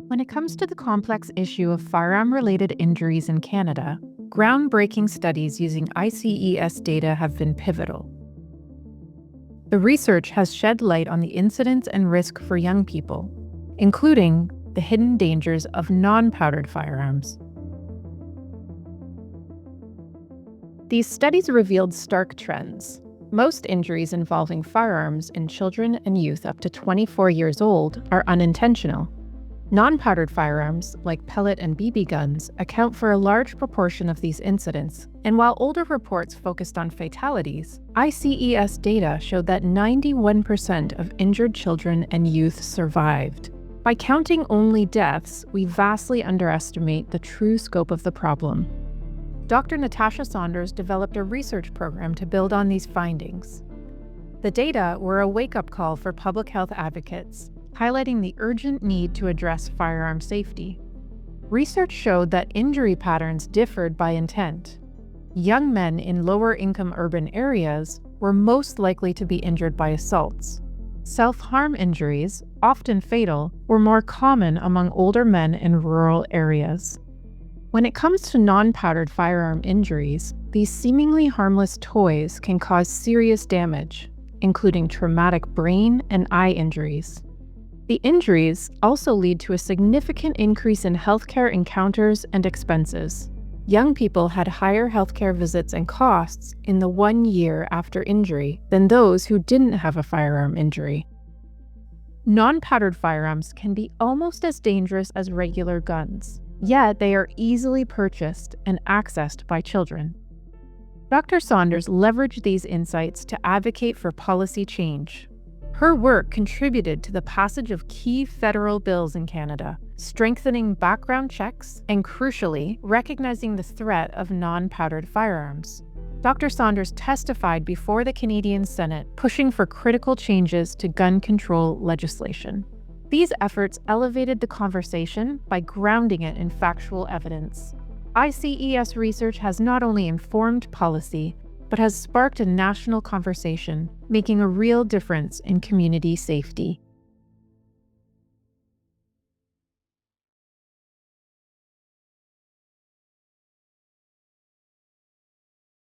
When it comes to the complex issue of firearm-related injuries in Canada, groundbreaking studies using ICES data have been pivotal. The research has shed light on the incidence and risk for young people, including the hidden dangers of non-powdered firearms. These studies revealed stark trends. Most injuries involving firearms in children and youth up to 24 years old are unintentional. Non-powdered firearms, like pellet and BB guns, account for a large proportion of these incidents, and while older reports focused on fatalities, ICES data showed that 91% of injured children and youth survived. By counting only deaths, we vastly underestimate the true scope of the problem. Dr. Natasha Saunders developed a research program to build on these findings. The data were a wake-up call for public health advocates, highlighting the urgent need to address firearm safety. Research showed that injury patterns differed by intent. Young men in lower-income urban areas were most likely to be injured by assaults. Self-harm injuries, often fatal, were more common among older men in rural areas. When it comes to non-powdered firearm injuries, these seemingly harmless toys can cause serious damage, including traumatic brain and eye injuries. The injuries also lead to a significant increase in healthcare encounters and expenses. Young people had higher healthcare visits and costs in the 1 year after injury than those who didn't have a firearm injury. Non-powdered firearms can be almost as dangerous as regular guns, yet they are easily purchased and accessed by children. Dr. Saunders leveraged these insights to advocate for policy change. Her work contributed to the passage of key federal bills in Canada, strengthening background checks and, crucially, recognizing the threat of non-powdered firearms. Dr. Saunders testified before the Canadian Senate, pushing for critical changes to gun control legislation. These efforts elevated the conversation by grounding it in factual evidence. ICES research has not only informed policy, but has sparked a national conversation, making a real difference in community safety.